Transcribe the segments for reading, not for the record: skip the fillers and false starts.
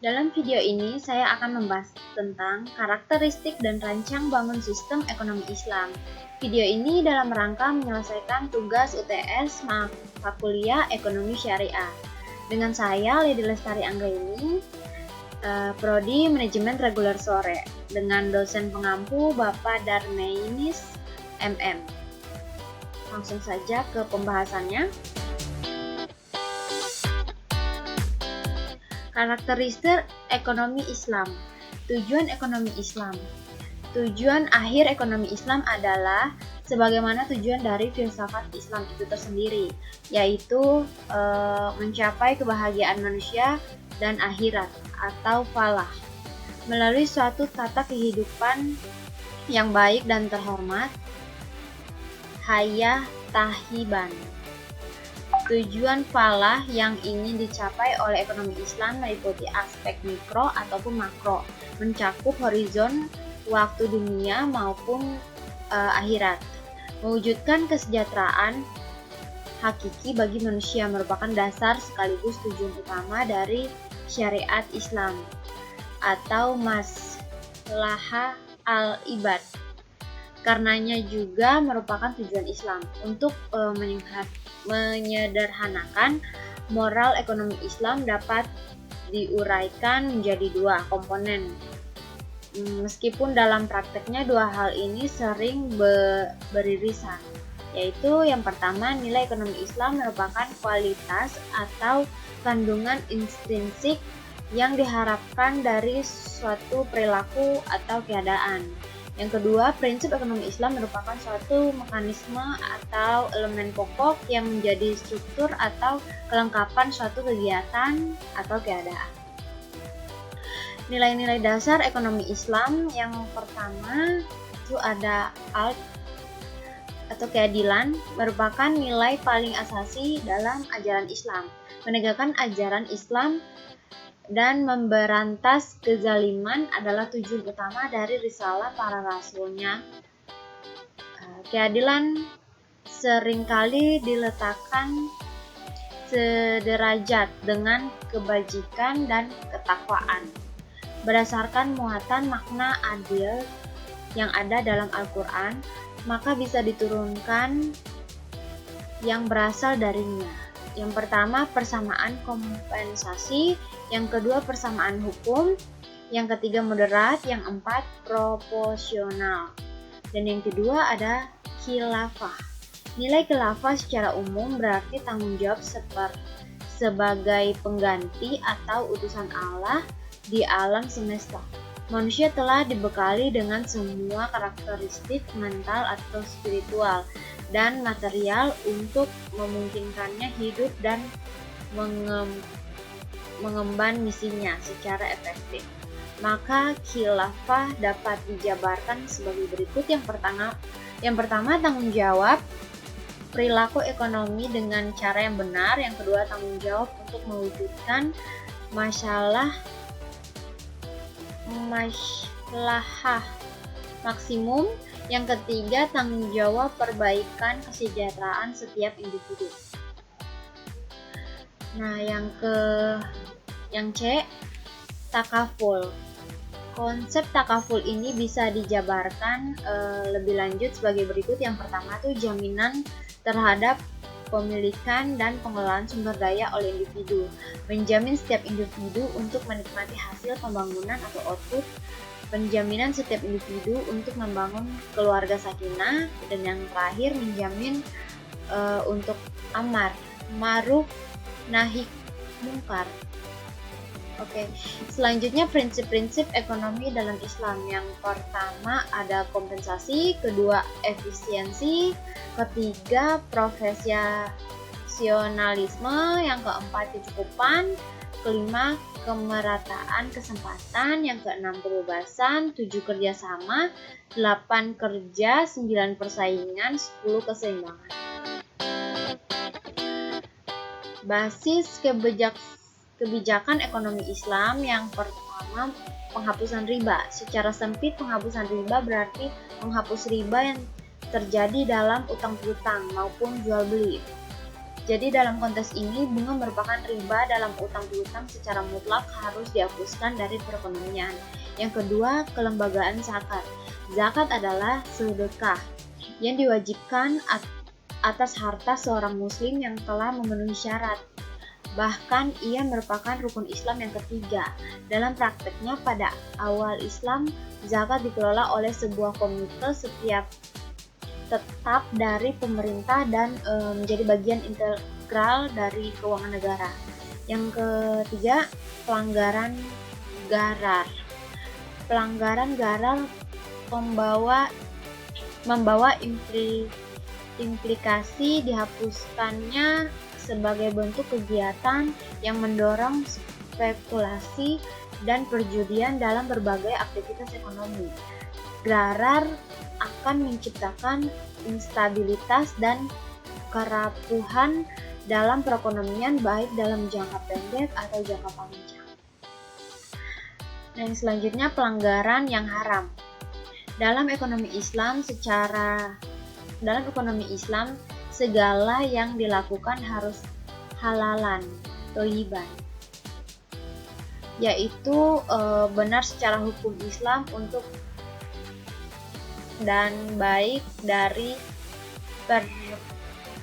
Dalam video ini, saya akan membahas tentang karakteristik dan rancang bangun sistem ekonomi Islam. Video ini dalam rangka menyelesaikan tugas UTS mata kuliah Ekonomi Syariah. Dengan saya, Lady Lestari Anggraini, Prodi Manajemen Reguler Sore, dengan dosen pengampu Bapak Darmainis MM. Langsung saja ke pembahasannya. Karakteristik ekonomi Islam. Tujuan ekonomi Islam. Tujuan akhir ekonomi Islam adalah sebagaimana tujuan dari filsafat Islam itu tersendiri, yaitu mencapai kebahagiaan manusia dan akhirat atau falah melalui suatu tata kehidupan yang baik dan terhormat, hayah tahiban. Tujuan falah yang ingin dicapai oleh ekonomi Islam meliputi aspek mikro ataupun makro, mencakup horizon waktu dunia maupun akhirat. Mewujudkan kesejahteraan hakiki bagi manusia merupakan dasar sekaligus tujuan utama dari syariat Islam atau maslahah al-ibad. Karenanya juga merupakan tujuan Islam untuk menyederhanakan moral ekonomi Islam dapat diuraikan menjadi dua komponen. Meskipun dalam prakteknya dua hal ini sering beririsan, yaitu yang pertama, nilai ekonomi Islam merupakan kualitas atau kandungan intrinsik yang diharapkan dari suatu perilaku atau keadaan. Yang kedua, prinsip ekonomi Islam merupakan suatu mekanisme atau elemen pokok yang menjadi struktur atau kelengkapan suatu kegiatan atau keadaan. Nilai-nilai dasar ekonomi Islam yang pertama itu ada atau keadilan, merupakan nilai paling asasi dalam ajaran Islam. Menegakkan ajaran Islam dan memberantas kezaliman adalah tujuan utama dari risalah para rasulnya. Keadilan seringkali diletakkan sederajat dengan kebajikan dan ketakwaan. Berdasarkan muatan makna adil yang ada dalam Al-Quran, maka bisa diturunkan yang berasal darinya. Yang pertama, persamaan kompensasi. Yang kedua, persamaan hukum. Yang ketiga, moderat. Yang empat, proporsional. Dan yang kedua ada khilafah. Nilai khilafah secara umum berarti tanggung jawab sebagai pengganti atau utusan Allah di alam semesta. Manusia telah dibekali dengan semua karakteristik mental atau spiritual dan material untuk memungkinkannya hidup dan mengemban misinya secara efektif. Maka khilafah dapat dijabarkan sebagai berikut. Yang pertama tanggung jawab perilaku ekonomi dengan cara yang benar. Yang kedua, tanggung jawab untuk mewujudkan maslahah maksimum. Yang ketiga, tanggung jawab perbaikan kesejahteraan setiap individu. Nah, yang C, takaful. Konsep takaful ini bisa dijabarkan lebih lanjut sebagai berikut. Yang pertama tuh jaminan terhadap pemilikan dan pengelolaan sumber daya oleh individu. Menjamin setiap individu untuk menikmati hasil pembangunan atau output. Penjaminan setiap individu untuk membangun keluarga sakinah. Dan yang terakhir, menjamin untuk amar ma'ruf nahi mungkar. Oke, selanjutnya prinsip-prinsip ekonomi dalam Islam. Yang pertama ada kompensasi, kedua efisiensi, ketiga profesionalisme, yang keempat kecukupan, kelima kemerataan kesempatan, yang keenam kebebasan, 7 kerjasama, 8 kerja, 9 persaingan, 10 keseimbangan. Basis kebijakan ekonomi Islam. Yang pertama, penghapusan riba. Secara sempit, penghapusan riba berarti menghapus riba yang terjadi dalam utang piutang maupun jual beli. Jadi dalam konteks ini, bunga merupakan riba dalam utang piutang secara mutlak harus dihapuskan dari perekonomian. Yang kedua, kelembagaan zakat. Zakat adalah sedekah yang diwajibkan atas harta seorang muslim yang telah memenuhi syarat. Bahkan ia merupakan rukun Islam yang ketiga. Dalam prakteknya pada awal Islam, zakat dikelola oleh sebuah komite setiap tetap dari pemerintah dan menjadi bagian integral dari keuangan negara. Yang ketiga, pelanggaran gharar. Pelanggaran gharar membawa implikasi dihapuskannya sebagai bentuk kegiatan yang mendorong spekulasi dan perjudian dalam berbagai aktivitas ekonomi. Gharar akan menciptakan instabilitas dan kerapuhan dalam perekonomian baik dalam jangka pendek atau jangka panjang. Dan selanjutnya, pelanggaran yang haram. Dalam ekonomi Islam, segala yang dilakukan harus halalan, thayyiban, yaitu benar secara hukum Islam untuk dan baik dari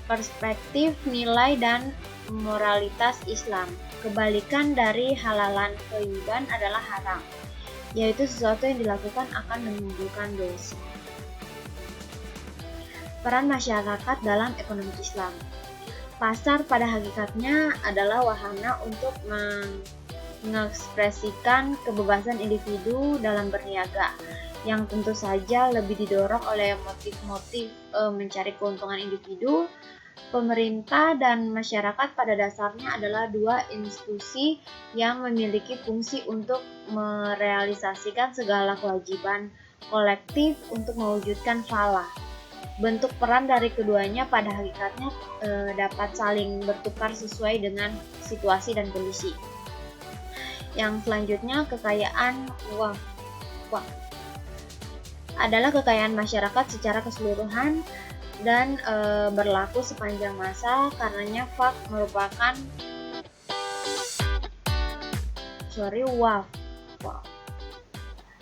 perspektif nilai dan moralitas Islam. Kebalikan dari halalan thayyiban adalah haram, yaitu sesuatu yang dilakukan akan menimbulkan dosa. Peran masyarakat dalam ekonomi Islam. Pasar pada hakikatnya adalah wahana untuk mengekspresikan kebebasan individu dalam berniaga, yang tentu saja lebih didorong oleh motif-motif mencari keuntungan individu. Pemerintah dan masyarakat pada dasarnya adalah dua institusi yang memiliki fungsi untuk merealisasikan segala kewajiban kolektif untuk mewujudkan falah. Bentuk peran dari keduanya pada hakikatnya dapat saling bertukar sesuai dengan situasi dan kondisi. Yang selanjutnya, kekayaan wakaf adalah kekayaan masyarakat secara keseluruhan dan berlaku sepanjang masa. Karenanya wakaf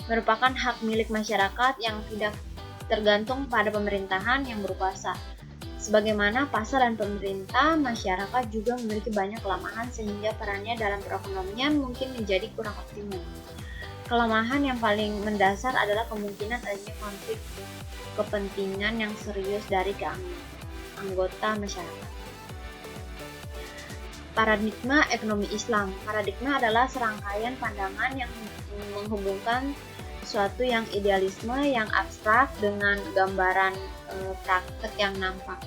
merupakan hak milik masyarakat yang tidak tergantung pada pemerintahan yang berkuasa. Sebagaimana pasar dan pemerintah, masyarakat juga memiliki banyak kelemahan sehingga perannya dalam perekonomian mungkin menjadi kurang optimum. Kelemahan yang paling mendasar adalah kemungkinan adanya konflik kepentingan yang serius dari anggota masyarakat. Paradigma ekonomi Islam. Paradigma adalah serangkaian pandangan yang menghubungkan suatu yang idealisme yang abstrak dengan gambaran praktek yang nampak.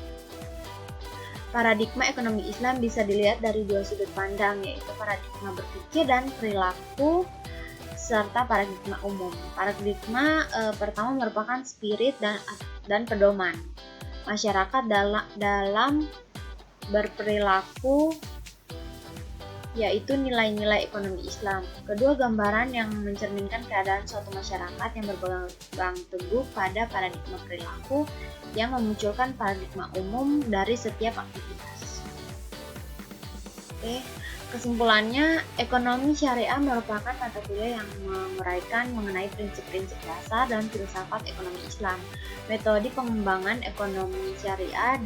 Paradigma ekonomi Islam bisa dilihat dari dua sudut pandang, yaitu paradigma berpikir dan perilaku serta paradigma umum. Paradigma pertama merupakan spirit dan pedoman masyarakat dalam berperilaku, yaitu nilai-nilai ekonomi Islam. Kedua, gambaran yang mencerminkan keadaan suatu masyarakat yang berpegang teguh pada paradigma perilaku yang memunculkan paradigma umum dari setiap aktivitas. Kesimpulannya, ekonomi syariah merupakan mata kuliah yang menguraikan mengenai prinsip-prinsip dasar dan filsafat ekonomi Islam, metode pengembangan ekonomi syariah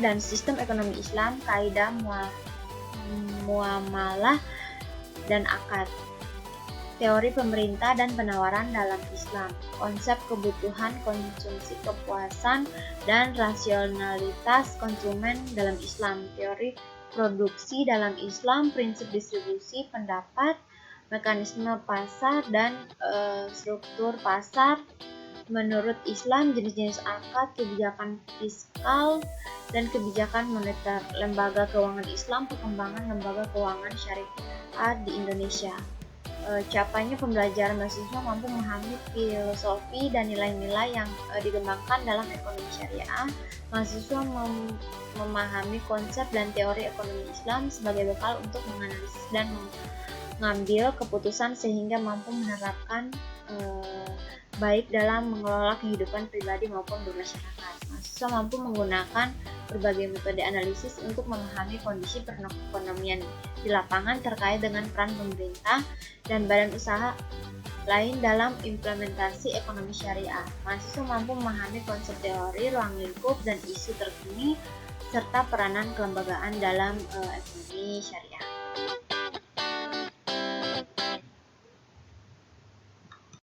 dan sistem ekonomi Islam, kaidah muamalah dan akad, teori pemerintah dan penawaran dalam Islam, konsep kebutuhan konsumsi, kepuasan dan rasionalitas konsumen dalam Islam, teori produksi dalam Islam, prinsip distribusi pendapat, mekanisme pasar dan struktur pasar menurut Islam, jenis-jenis akad, kebijakan fiskal dan kebijakan moneter, lembaga keuangan Islam, perkembangan lembaga keuangan syariah di Indonesia. Capainya pembelajaran mahasiswa mampu memahami filosofi dan nilai-nilai yang dikembangkan dalam ekonomi syariah. Mahasiswa memahami konsep dan teori ekonomi Islam sebagai bekal untuk menganalisis dan mengambil keputusan sehingga mampu menerapkan baik dalam mengelola kehidupan pribadi maupun bermasyarakat. Mahasiswa mampu menggunakan berbagai metode analisis untuk memahami kondisi perekonomian di lapangan terkait dengan peran pemerintah dan badan usaha lain dalam implementasi ekonomi syariah. Mahasiswa mampu memahami konsep teori, ruang lingkup, dan isu terkini serta peranan kelembagaan dalam ekonomi syariah.